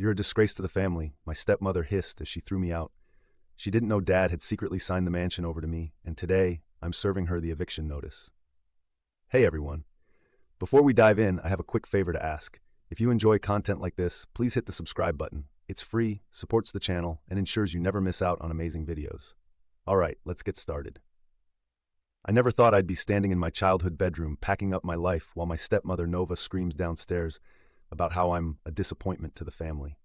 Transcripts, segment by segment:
"You're a disgrace to the family," my stepmother hissed as she threw me out. She didn't know Dad had secretly signed the mansion over to me, and today, I'm serving her the eviction notice. Hey everyone. Before we dive in, I have a quick favor to ask. If you enjoy content like this, please hit the subscribe button. It's free, supports the channel, and ensures you never miss out on amazing videos. Alright, let's get started. I never thought I'd be standing in my childhood bedroom packing up my life while my stepmother Nova screams downstairs about how I'm a disappointment to the family.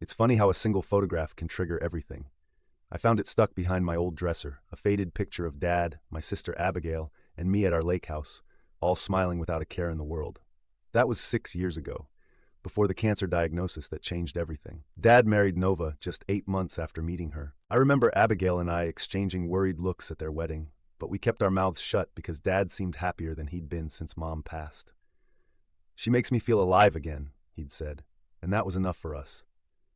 It's funny how a single photograph can trigger everything. I found it stuck behind my old dresser, a faded picture of Dad, my sister Abigail, and me at our lake house, all smiling without a care in the world. That was 6 years ago, before the cancer diagnosis that changed everything. Dad married Nova just 8 months after meeting her. I remember Abigail and I exchanging worried looks at their wedding, but we kept our mouths shut because Dad seemed happier than he'd been since Mom passed. "She makes me feel alive again," he'd said, and that was enough for us.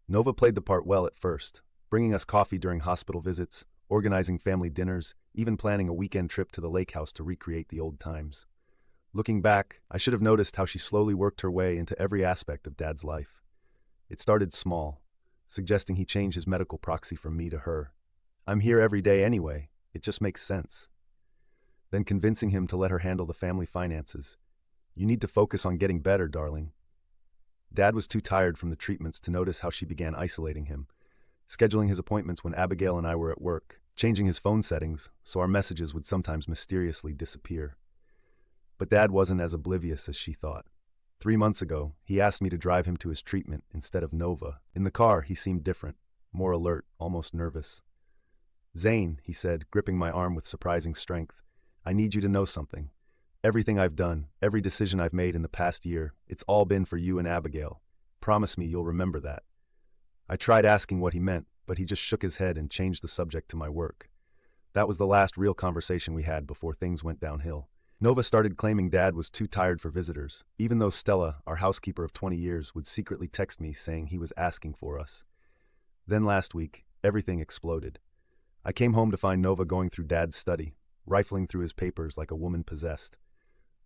Nova played the part well at first, bringing us coffee during hospital visits, organizing family dinners, even planning a weekend trip to the lake house to recreate the old times. Looking back, I should have noticed how she slowly worked her way into every aspect of Dad's life. It started small, suggesting he change his medical proxy from me to her. "I'm here every day anyway, it just makes sense." Then convincing him to let her handle the family finances. "You need to focus on getting better, darling." Dad was too tired from the treatments to notice how she began isolating him, scheduling his appointments when Abigail and I were at work, changing his phone settings so our messages would sometimes mysteriously disappear. But Dad wasn't as oblivious as she thought. 3 months ago, he asked me to drive him to his treatment instead of Nova. In the car, he seemed different, more alert, almost nervous. "Zane," he said, gripping my arm with surprising strength, "I need you to know something. Everything I've done, every decision I've made in the past year, it's all been for you and Abigail. Promise me you'll remember that." I tried asking what he meant, but he just shook his head and changed the subject to my work. That was the last real conversation we had before things went downhill. Nova started claiming Dad was too tired for visitors, even though Stella, our housekeeper of 20 years, would secretly text me saying he was asking for us. Then last week, everything exploded. I came home to find Nova going through Dad's study, rifling through his papers like a woman possessed.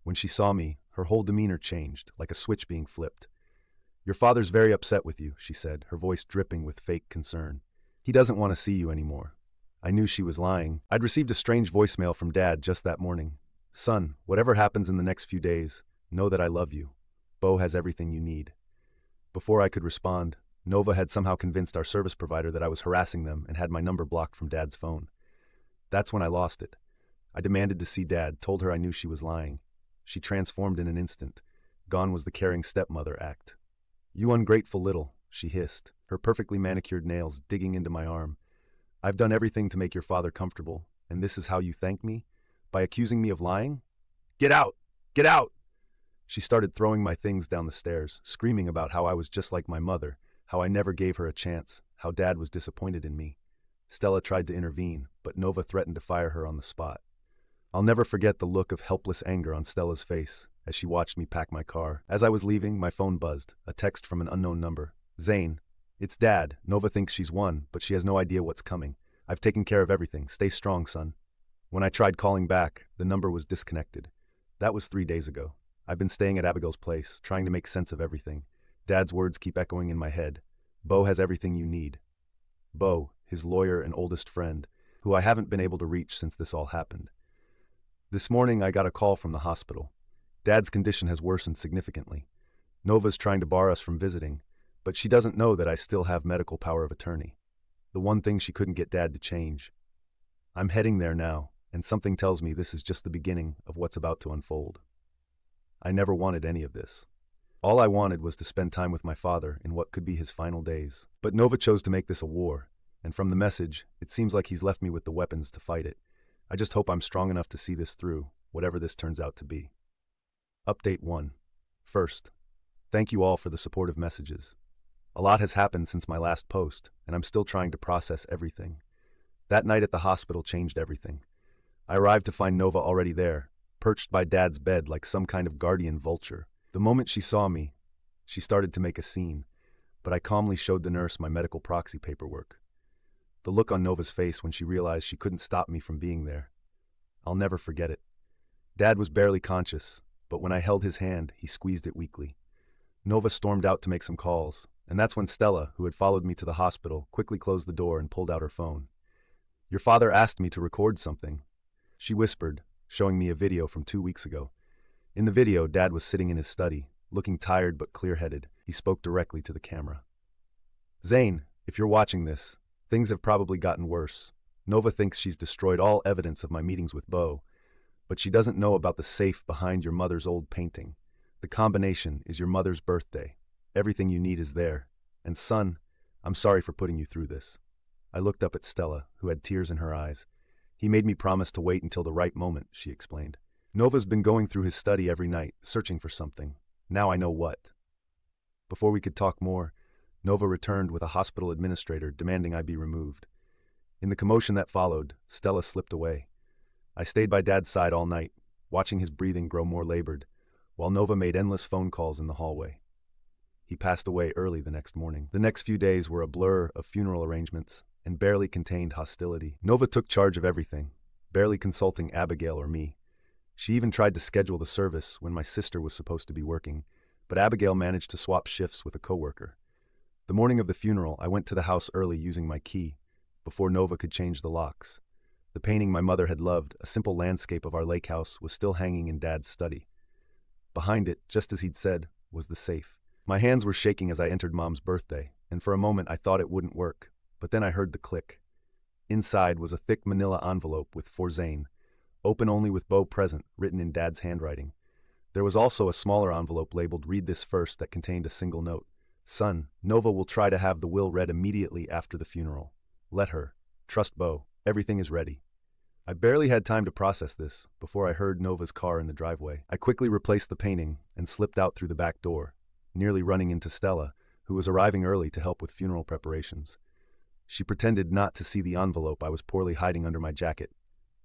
When she saw me, her whole demeanor changed, like a switch being flipped. "Your father's very upset with you," she said, her voice dripping with fake concern. "He doesn't want to see you anymore." I knew she was lying. I'd received a strange voicemail from Dad just that morning. "Son, whatever happens in the next few days, know that I love you. Bo has everything you need." Before I could respond, Nova had somehow convinced our service provider that I was harassing them and had my number blocked from Dad's phone. That's when I lost it. I demanded to see Dad, told her I knew she was lying. She transformed in an instant. Gone was the caring stepmother act. "You ungrateful little," she hissed, her perfectly manicured nails digging into my arm. "I've done everything to make your father comfortable, and this is how you thank me? By accusing me of lying? Get out! Get out!" She started throwing my things down the stairs, screaming about how I was just like my mother, how I never gave her a chance, how Dad was disappointed in me. Stella tried to intervene, but Nova threatened to fire her on the spot. I'll never forget the look of helpless anger on Stella's face as she watched me pack my car. As I was leaving, my phone buzzed, a text from an unknown number. "Zane, it's Dad. Nova thinks she's won, but she has no idea what's coming. I've taken care of everything. Stay strong, son." When I tried calling back, the number was disconnected. That was 3 days ago. I've been staying at Abigail's place, trying to make sense of everything. Dad's words keep echoing in my head. Bo has everything you need. Bo, his lawyer and oldest friend, who I haven't been able to reach since this all happened. This morning, I got a call from the hospital. Dad's condition has worsened significantly. Nova's trying to bar us from visiting, but she doesn't know that I still have medical power of attorney. The one thing she couldn't get Dad to change. I'm heading there now, and something tells me this is just the beginning of what's about to unfold. I never wanted any of this. All I wanted was to spend time with my father in what could be his final days. But Nova chose to make this a war, and from the message, it seems like he's left me with the weapons to fight it. I just hope I'm strong enough to see this through, whatever this turns out to be. Update 1. First, thank you all for the supportive messages. A lot has happened since my last post, and I'm still trying to process everything. That night at the hospital changed everything. I arrived to find Nova already there, perched by Dad's bed like some kind of guardian vulture. The moment she saw me, she started to make a scene, but I calmly showed the nurse my medical proxy paperwork. The look on Nova's face when she realized she couldn't stop me from being there. I'll never forget it. Dad was barely conscious, but when I held his hand, he squeezed it weakly. Nova stormed out to make some calls, And that's when Stella, who had followed me to the hospital, quickly closed the door and pulled out her phone. "Your father asked me to record something," she whispered, showing me a video from 2 weeks ago. In the video, Dad was sitting in his study, looking tired but clear-headed. He spoke directly to the camera. "Zane, if you're watching this, things have probably gotten worse. Nova thinks she's destroyed all evidence of my meetings with Bo, but she doesn't know about the safe behind your mother's old painting. The combination is your mother's birthday. Everything you need is there. And son, I'm sorry for putting you through this." I looked up at Stella, who had tears in her eyes. "He made me promise to wait until the right moment," she explained. "Nova's been going through his study every night, searching for something. Now I know what." Before we could talk more, Nova returned with a hospital administrator demanding I be removed. In the commotion that followed, Stella slipped away. I stayed by Dad's side all night, watching his breathing grow more labored, while Nova made endless phone calls in the hallway. He passed away early the next morning. The next few days were a blur of funeral arrangements and barely contained hostility. Nova took charge of everything, barely consulting Abigail or me. She even tried to schedule the service when my sister was supposed to be working, but Abigail managed to swap shifts with a coworker. The morning of the funeral, I went to the house early using my key, before Nova could change the locks. The painting my mother had loved, a simple landscape of our lake house, was still hanging in Dad's study. Behind it, just as he'd said, was the safe. My hands were shaking as I entered Mom's birthday, and for a moment I thought it wouldn't work, but then I heard the click. Inside was a thick manila envelope with "For Zane, open only with Bo present," written in Dad's handwriting. There was also a smaller envelope labeled "Read this first" that contained a single note. "Son, Nova will try to have the will read immediately after the funeral. Let her. Trust Bo. Everything is ready." I barely had time to process this before I heard Nova's car in the driveway. I quickly replaced the painting and slipped out through the back door, nearly running into Stella, who was arriving early to help with funeral preparations. She pretended not to see the envelope I was poorly hiding under my jacket.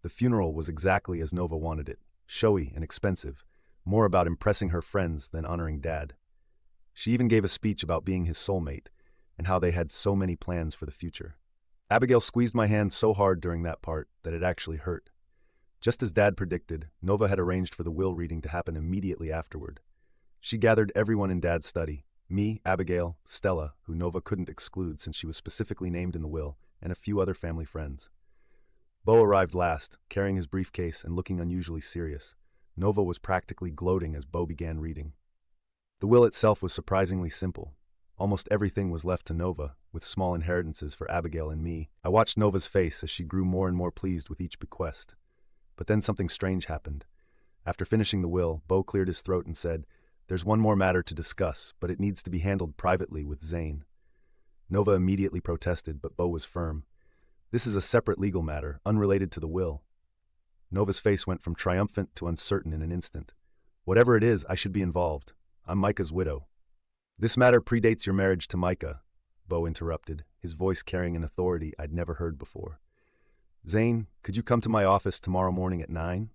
The funeral was exactly as Nova wanted it, showy and expensive, more about impressing her friends than honoring Dad. She even gave a speech about being his soulmate and how they had so many plans for the future. Abigail squeezed my hand so hard during that part that it actually hurt. Just as Dad predicted, Nova had arranged for the will reading to happen immediately afterward. She gathered everyone in Dad's study, me, Abigail, Stella, who Nova couldn't exclude since she was specifically named in the will, and a few other family friends. Bo arrived last, carrying his briefcase and looking unusually serious. Nova was practically gloating as Bo began reading. The will itself was surprisingly simple. Almost everything was left to Nova, with small inheritances for Abigail and me. I watched Nova's face as she grew more and more pleased with each bequest. But then something strange happened. After finishing the will, Bo cleared his throat and said, "There's one more matter to discuss, but it needs to be handled privately with Zane." Nova immediately protested, but Bo was firm. "This is a separate legal matter, unrelated to the will." Nova's face went from triumphant to uncertain in an instant. "Whatever it is, I should be involved. I'm Micah's widow." "This matter predates your marriage to Micah," Bo interrupted, his voice carrying an authority I'd never heard before. "Zane, could you come to my office tomorrow morning at 9?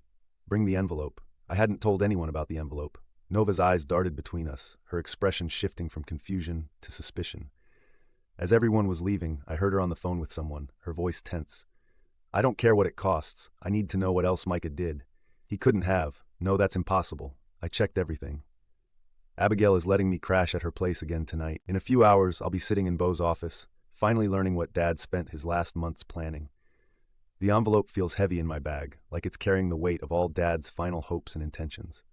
Bring the envelope." I hadn't told anyone about the envelope. Nova's eyes darted between us, her expression shifting from confusion to suspicion. As everyone was leaving, I heard her on the phone with someone, her voice tense. "I don't care what it costs. I need to know what else Micah did. He couldn't have. No, that's impossible. I checked everything. Abigail is letting me crash at her place again tonight. In a few hours, I'll be sitting in Bo's office, finally learning what Dad spent his last months planning. The envelope feels heavy in my bag, like it's carrying the weight of all Dad's final hopes and intentions.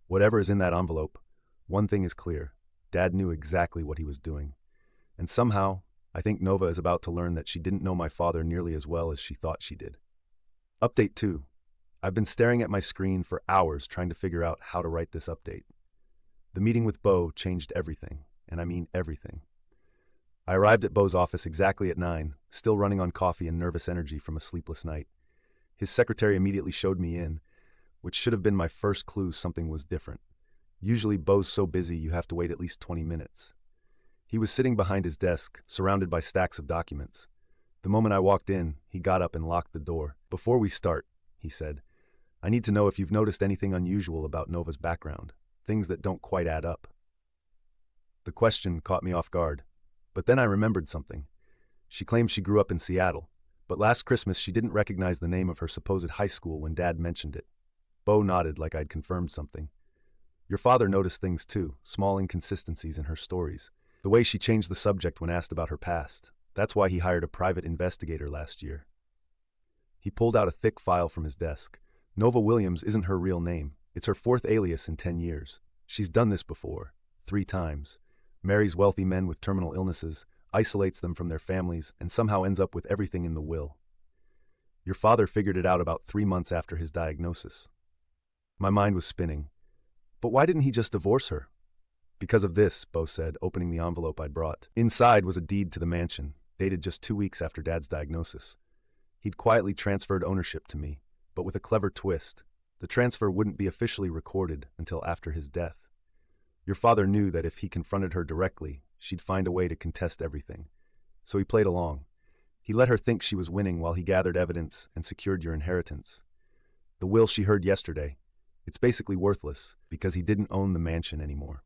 Whatever is in that envelope, one thing is clear. Dad knew exactly what he was doing. And somehow, I think Nova is about to learn that she didn't know my father nearly as well as she thought she did. Update 2. I've been staring at my screen for hours trying to figure out how to write this update. The meeting with Bo changed everything, and I mean everything. I arrived at Bo's office exactly at 9, still running on coffee and nervous energy from a sleepless night. His secretary immediately showed me in, which should have been my first clue something was different. Usually Bo's so busy you have to wait at least 20 minutes. He was sitting behind his desk, surrounded by stacks of documents. The moment I walked in, he got up and locked the door. "Before we start," he said, "I need to know if you've noticed anything unusual about Nova's background, things that don't quite add up." The question caught me off guard, but then I remembered something. She claimed she grew up in Seattle, but last Christmas she didn't recognize the name of her supposed high school when Dad mentioned it. Bo nodded like I'd confirmed something. "Your father noticed things too, small inconsistencies in her stories. The way she changed the subject when asked about her past. That's why he hired a private investigator last year. He pulled out a thick file from his desk. Nova Williams isn't her real name. It's her fourth alias in 10 years. She's done this before, 3 times. Marries wealthy men with terminal illnesses, isolates them from their families, and somehow ends up with everything in the will. Your father figured it out about 3 months after his diagnosis. My mind was spinning. But why didn't he just divorce her? Because of this, Bo said, opening the envelope I'd brought. Inside was a deed to the mansion, dated just 2 weeks after Dad's diagnosis. He'd quietly transferred ownership to me, but with a clever twist. The transfer wouldn't be officially recorded until after his death. Your father knew that if he confronted her directly, she'd find a way to contest everything. So he played along. He let her think she was winning while he gathered evidence and secured your inheritance. The will she heard yesterday, it's basically worthless because he didn't own the mansion anymore.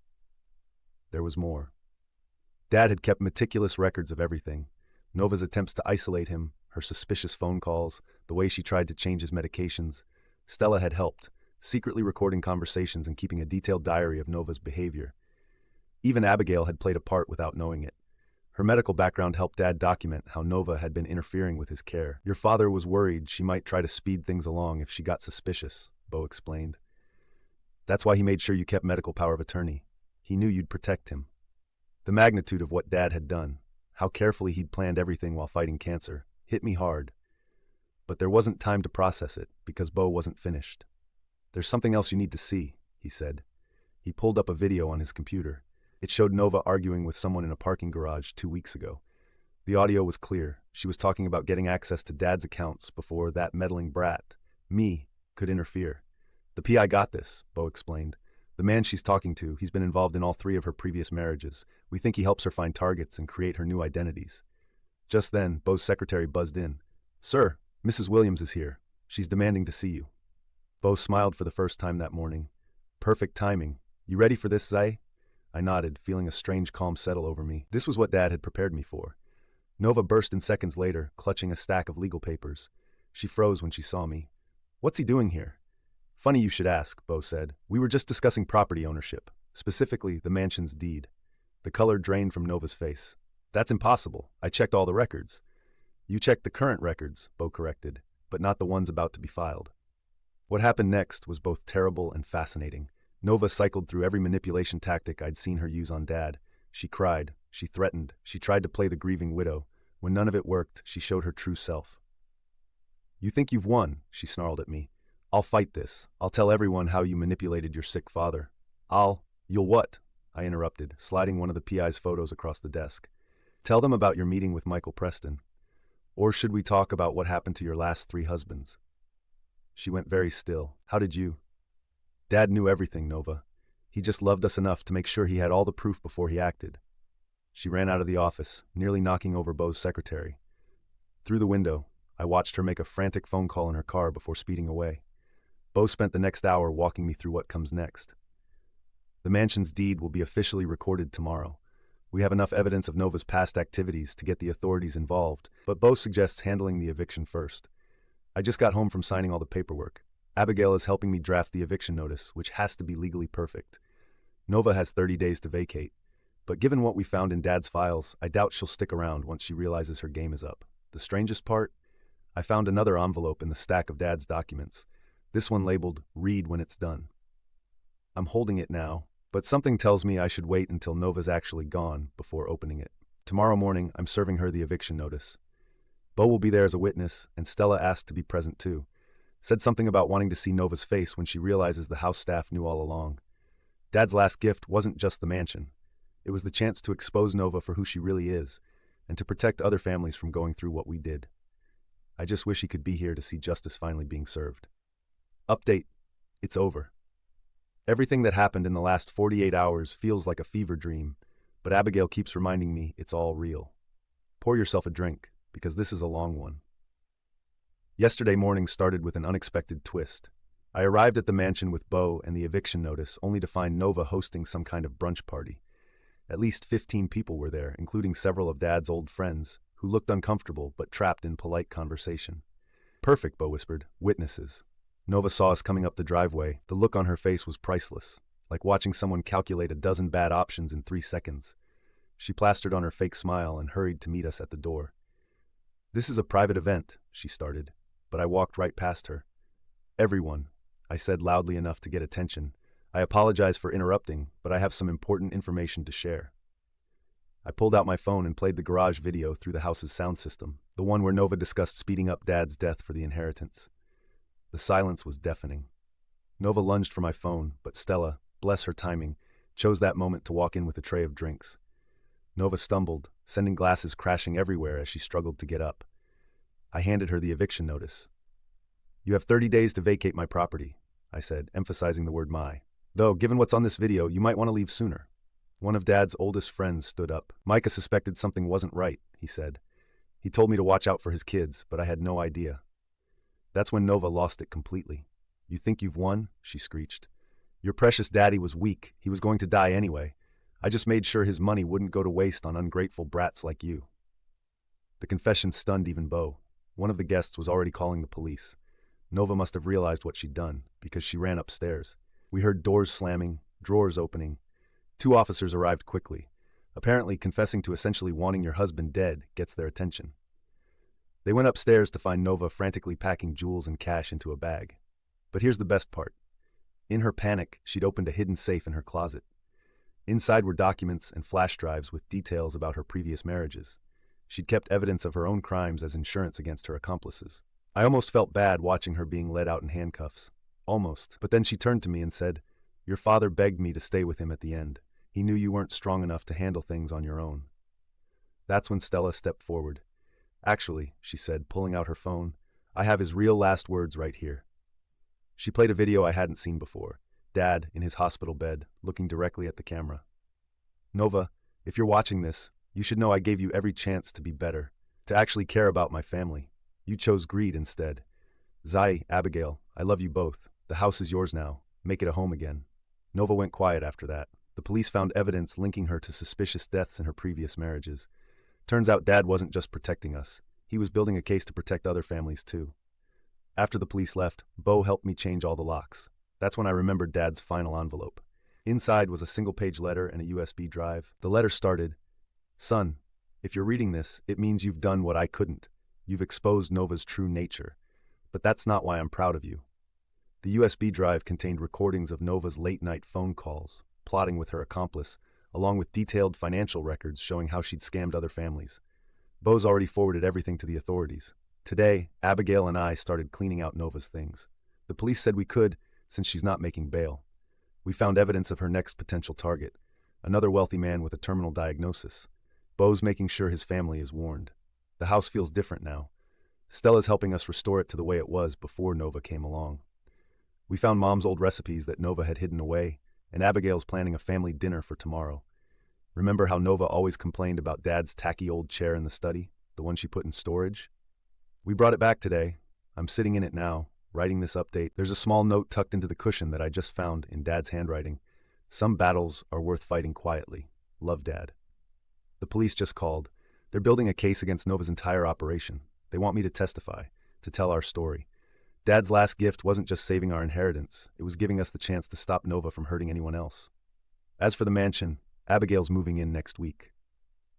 There was more. Dad had kept meticulous records of everything. Nova's attempts to isolate him, her suspicious phone calls, the way she tried to change his medications. Stella had helped, secretly recording conversations and keeping a detailed diary of Nova's behavior. Even Abigail had played a part without knowing it. Her medical background helped Dad document how Nova had been interfering with his care. Your father was worried she might try to speed things along if she got suspicious, Bo explained. That's why he made sure you kept medical power of attorney. He knew you'd protect him. The magnitude of what Dad had done, how carefully he'd planned everything while fighting cancer, hit me hard. But there wasn't time to process it because Bo wasn't finished. There's something else you need to see, he said. He pulled up a video on his computer. It showed Nova arguing with someone in a parking garage 2 weeks ago. The audio was clear. She was talking about getting access to Dad's accounts before that meddling brat, me, could interfere. The PI got this, Bo explained. The man she's talking to, he's been involved in all 3 of her previous marriages. We think he helps her find targets and create her new identities. Just then, Bo's secretary buzzed in. Sir, Mrs. Williams is here. She's demanding to see you. Bo smiled for the first time that morning. Perfect timing. You ready for this, Zay? I nodded, feeling a strange calm settle over me. This was what Dad had prepared me for. Nova burst in seconds later, clutching a stack of legal papers. She froze when she saw me. What's he doing here? Funny you should ask, Bo said. We were just discussing property ownership, specifically the mansion's deed. The color drained from Nova's face. That's impossible. I checked all the records. You checked the current records, Bo corrected, but not the ones about to be filed. What happened next was both terrible and fascinating. Nova cycled through every manipulation tactic I'd seen her use on Dad. She cried, she threatened, she tried to play the grieving widow. When none of it worked, she showed her true self. You think you've won, she snarled at me. I'll fight this. I'll tell everyone how you manipulated your sick father. You'll what? I interrupted, sliding one of the PI's photos across the desk. Tell them about your meeting with Michael Preston. Or should we talk about what happened to your last 3 husbands? She went very still. How did you? Dad knew everything, Nova. He just loved us enough to make sure he had all the proof before he acted. She ran out of the office, nearly knocking over Bo's secretary. Through the window, I watched her make a frantic phone call in her car before speeding away. Bo spent the next hour walking me through what comes next. The mansion's deed will be officially recorded tomorrow. We have enough evidence of Nova's past activities to get the authorities involved, but Bo suggests handling the eviction first. I just got home from signing all the paperwork. Abigail is helping me draft the eviction notice, which has to be legally perfect. Nova has 30 days to vacate, but given what we found in Dad's files, I doubt she'll stick around once she realizes her game is up. The strangest part? I found another envelope in the stack of Dad's documents. This one labeled, "Read when it's done." I'm holding it now, but something tells me I should wait until Nova's actually gone before opening it. Tomorrow morning, I'm serving her the eviction notice. Bo will be there as a witness, and Stella asked to be present too. Said something about wanting to see Nova's face when she realizes the house staff knew all along. Dad's last gift wasn't just the mansion. It was the chance to expose Nova for who she really is, and to protect other families from going through what we did. I just wish he could be here to see justice finally being served. Update. It's over. Everything that happened in the last 48 hours feels like a fever dream, but Abigail keeps reminding me it's all real. Pour yourself a drink, because this is a long one. Yesterday morning started with an unexpected twist. I arrived at the mansion with Bo and the eviction notice, only to find Nova hosting some kind of brunch party. At least 15 people were there, including several of Dad's old friends, who looked uncomfortable but trapped in polite conversation. Perfect, Bo whispered. Witnesses. Nova saw us coming up the driveway. The look on her face was priceless, like watching someone calculate a dozen bad options in 3 seconds. She plastered on her fake smile and hurried to meet us at the door. "This is a private event," she started, but I walked right past her. "Everyone," I said loudly enough to get attention. "I apologize for interrupting, but I have some important information to share." I pulled out my phone and played the garage video through the house's sound system, the one where Nova discussed speeding up Dad's death for the inheritance. The silence was deafening. Nova lunged for my phone, but Stella, bless her timing, chose that moment to walk in with a tray of drinks. Nova stumbled, sending glasses crashing everywhere as she struggled to get up. I handed her the eviction notice. "You have 30 days to vacate my property," I said, emphasizing the word my. "Though, given what's on this video, you might want to leave sooner." One of Dad's oldest friends stood up. "Micah suspected something wasn't right," he said. "He told me to watch out for his kids, but I had no idea." That's when Nova lost it completely. "You think you've won?" she screeched. "Your precious daddy was weak. He was going to die anyway. I just made sure his money wouldn't go to waste on ungrateful brats like you." The confession stunned even Bo. One of the guests was already calling the police. Nova must have realized what she'd done, because she ran upstairs. We heard doors slamming, drawers opening. 2 officers arrived quickly. Apparently, confessing to essentially wanting your husband dead gets their attention. They went upstairs to find Nova frantically packing jewels and cash into a bag. But here's the best part. In her panic, she'd opened a hidden safe in her closet. Inside were documents and flash drives with details about her previous marriages. She'd kept evidence of her own crimes as insurance against her accomplices. I almost felt bad watching her being led out in handcuffs. Almost. But then she turned to me and said, "Your father begged me to stay with him at the end. He knew you weren't strong enough to handle things on your own." That's when Stella stepped forward. "Actually," she said, pulling out her phone, "I have his real last words right here." She played a video I hadn't seen before. Dad, in his hospital bed, looking directly at the camera. "Nova, if you're watching this, you should know I gave you every chance to be better, to actually care about my family. You chose greed instead. Zai, Abigail, I love you both. The house is yours now. Make it a home again." Nova went quiet after that. The police found evidence linking her to suspicious deaths in her previous marriages. Turns out Dad wasn't just protecting us. He was building a case to protect other families too. After the police left, Bo helped me change all the locks. That's when I remembered Dad's final envelope. Inside was a single-page letter and a USB drive. The letter started, "Son, if you're reading this, it means you've done what I couldn't. You've exposed Nova's true nature. But that's not why I'm proud of you." The USB drive contained recordings of Nova's late-night phone calls, plotting with her accomplice, along with detailed financial records showing how she'd scammed other families. Bo's already forwarded everything to the authorities. Today, Abigail and I started cleaning out Nova's things. The police said we could, since she's not making bail. We found evidence of her next potential target, another wealthy man with a terminal diagnosis. Bo's making sure his family is warned. The house feels different now. Stella's helping us restore it to the way it was before Nova came along. We found Mom's old recipes that Nova had hidden away, and Abigail's planning a family dinner for tomorrow. Remember how Nova always complained about Dad's tacky old chair in the study, the one she put in storage? We brought it back today. I'm sitting in it now, writing this update. There's a small note tucked into the cushion that I just found in Dad's handwriting. "Some battles are worth fighting quietly. Love, Dad." The police just called. They're building a case against Nova's entire operation. They want me to testify, to tell our story. Dad's last gift wasn't just saving our inheritance, it was giving us the chance to stop Nova from hurting anyone else. As for the mansion, Abigail's moving in next week.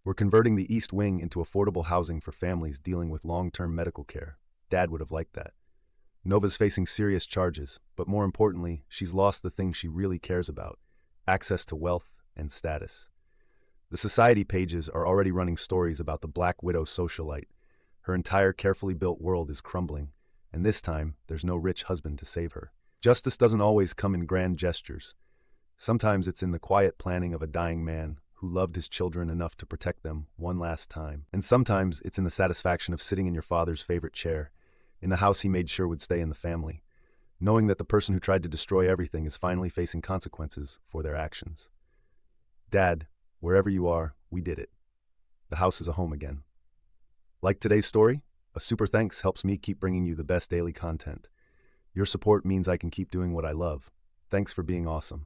We're converting the East Wing into affordable housing for families dealing with long-term medical care. Dad would have liked that. Nova's facing serious charges, but more importantly, she's lost the thing she really cares about: access to wealth and status. The society pages are already running stories about the Black Widow socialite. Her entire carefully built world is crumbling, and this time, there's no rich husband to save her. Justice doesn't always come in grand gestures. Sometimes it's in the quiet planning of a dying man who loved his children enough to protect them one last time. And sometimes it's in the satisfaction of sitting in your father's favorite chair, in the house he made sure would stay in the family, knowing that the person who tried to destroy everything is finally facing consequences for their actions. Dad, wherever you are, we did it. The house is a home again. Like today's story? A super thanks helps me keep bringing you the best daily content. Your support means I can keep doing what I love. Thanks for being awesome.